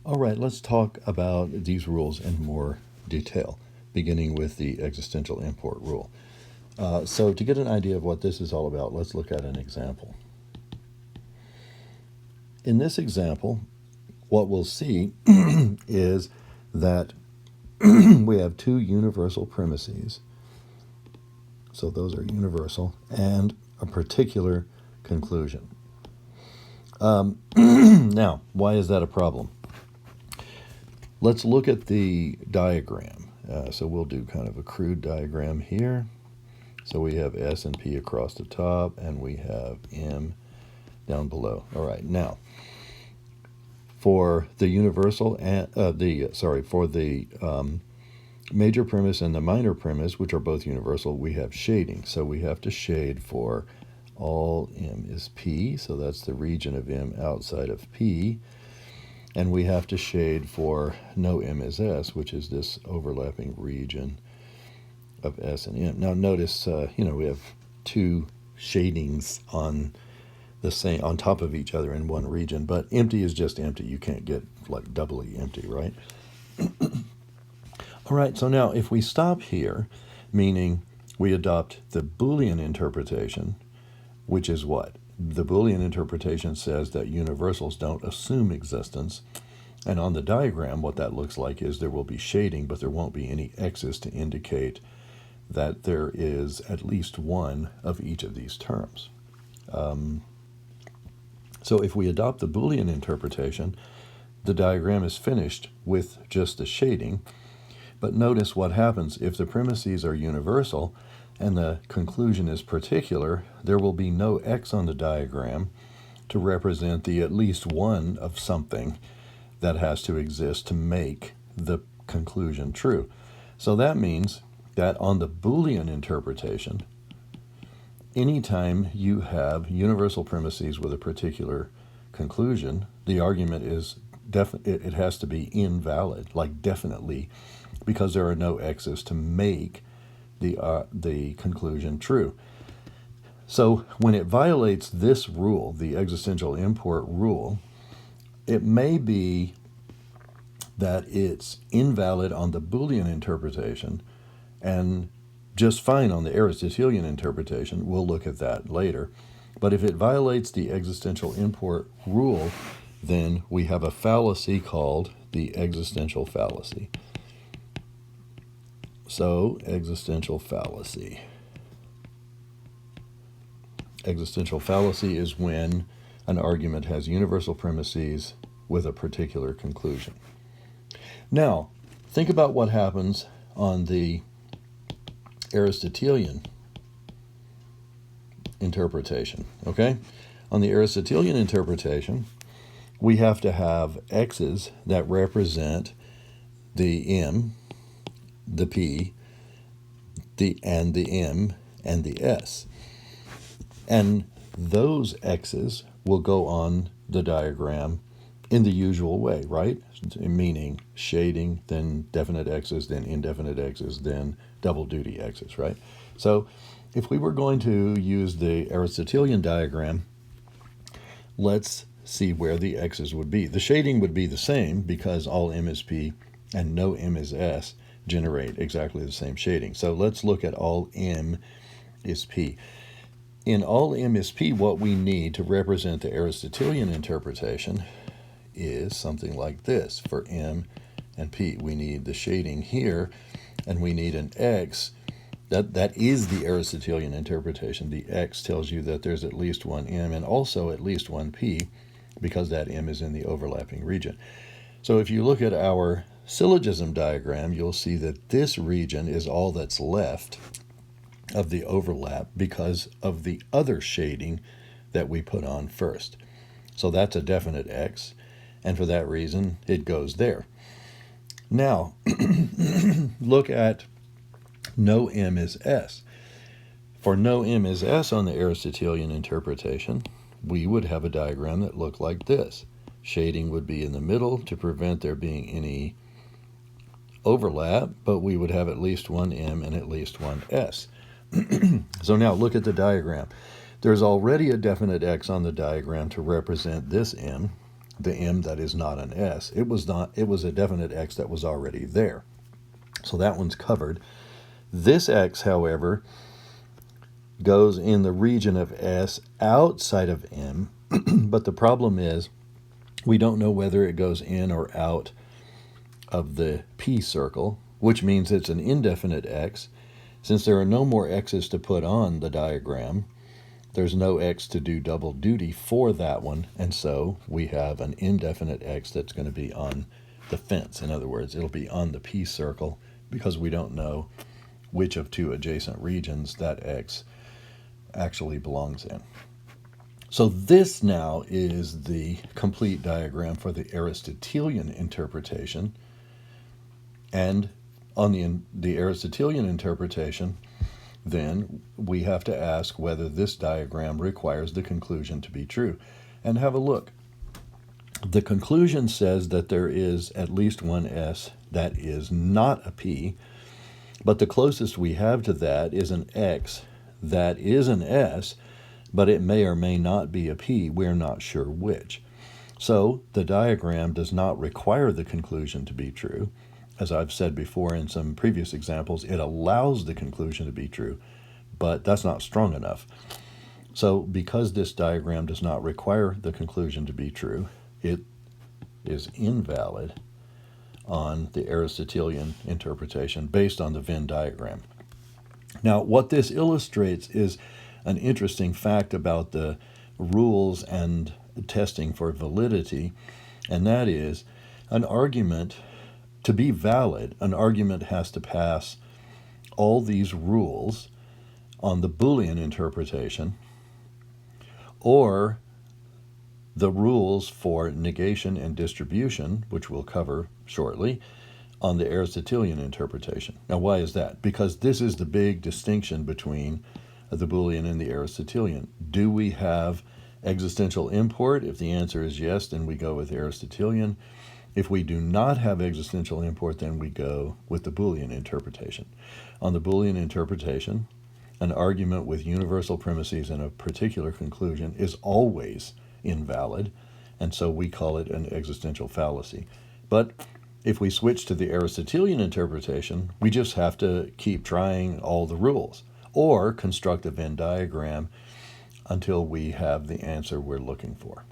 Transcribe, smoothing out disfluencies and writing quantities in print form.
All right, let's talk about these rules in more detail, beginning with the existential import rule. So to get an idea of what this is all about, let's look at an example. In this example, what we'll see is that we have two universal premises. So those are universal, and a particular conclusion. Now, why is that a problem? Let's look at the diagram. So we'll do kind of a crude diagram here. So we have S and P across the top, and we have M down below. All right, now for the universal and for the major premise and the minor premise, which are both universal, we have shading. So we have to shade for all M is P, so that's the region of M outside of P. And we have to shade for no M is S, which is this overlapping region of S and M. Now notice, we have two shadings on top of each other in one region, but empty is just empty. You can't get like doubly empty, right? All right, so now if we stop here, meaning we adopt the Boolean interpretation, which is what? The Boolean interpretation says that universals don't assume existence. And on the diagram, what that looks like is there will be shading, but there won't be any X's to indicate that there is at least one of each of these terms. So if we adopt the Boolean interpretation, the diagram is finished with just the shading. But notice what happens if the premises are universal and the conclusion is particular. There will be no X on the diagram to represent the at least one of something that has to exist to make the conclusion true. So that means that on the Boolean interpretation, anytime you have universal premises with a particular conclusion, the argument is it has to be invalid, like definitely, because there are no X's to make the conclusion true. So when it violates this rule, the existential import rule, it may be that it's invalid on the Boolean interpretation and just fine on the Aristotelian interpretation. We'll look at that later. But if it violates the existential import rule, then we have a fallacy called the existential fallacy. So, existential fallacy. Existential fallacy is when an argument has universal premises with a particular conclusion. Now, think about what happens on the Aristotelian interpretation, okay? On the Aristotelian interpretation, we have to have X's that represent the M, the P, the M, and the S. And those X's will go on the diagram in the usual way, right? Meaning shading, then definite X's, then indefinite X's, then double duty X's, right? So if we were going to use the Aristotelian diagram, let's see where the X's would be. The shading would be the same because all M is P and no M is S generate exactly the same shading. So let's look at all M is P. In all M is P, what we need to represent the Aristotelian interpretation is something like this. For M and P, we need the shading here, and we need an X. That is the Aristotelian interpretation. The X tells you that there's at least one M and also at least one P, because that M is in the overlapping region. So if you look at our syllogism diagram, you'll see that this region is all that's left of the overlap because of the other shading that we put on first. So that's a definite X, and for that reason, it goes there. Now, look at no M is S. For no M is S on the Aristotelian interpretation, we would have a diagram that looked like this. Shading would be in the middle to prevent there being any overlap, but we would have at least one M and at least one S. So now look at the diagram. There's already a definite X on the diagram to represent this M, the M that is not an S. It was a definite X that was already there. So that one's covered. This X, however, goes in the region of S outside of M, but the problem is we don't know whether it goes in or out of the P circle, which means it's an indefinite X. Since there are no more X's to put on the diagram, there's no X to do double duty for that one, and so we have an indefinite X that's going to be on the fence. In other words, it'll be on the P circle because we don't know which of two adjacent regions that X actually belongs in. So this now is the complete diagram for the Aristotelian interpretation. And on the Aristotelian interpretation, then we have to ask whether this diagram requires the conclusion to be true. And have a look. The conclusion says that there is at least one S that is not a P, but the closest we have to that is an X that is an S, but it may or may not be a P. We're not sure which. So the diagram does not require the conclusion to be true. As I've said before in some previous examples, it allows the conclusion to be true, but that's not strong enough. So because this diagram does not require the conclusion to be true, it is invalid on the Aristotelian interpretation based on the Venn diagram. Now, what this illustrates is an interesting fact about the rules and testing for validity, and that is an argument. To be valid, an argument has to pass all these rules on the Boolean interpretation or the rules for negation and distribution, which we'll cover shortly, on the Aristotelian interpretation. Now, why is that? Because this is the big distinction between the Boolean and the Aristotelian. Do we have existential import? If the answer is yes, then we go with Aristotelian. If we do not have existential import, then we go with the Boolean interpretation. On the Boolean interpretation, an argument with universal premises and a particular conclusion is always invalid, and so we call it an existential fallacy. But if we switch to the Aristotelian interpretation, we just have to keep trying all the rules, or construct a Venn diagram until we have the answer we're looking for.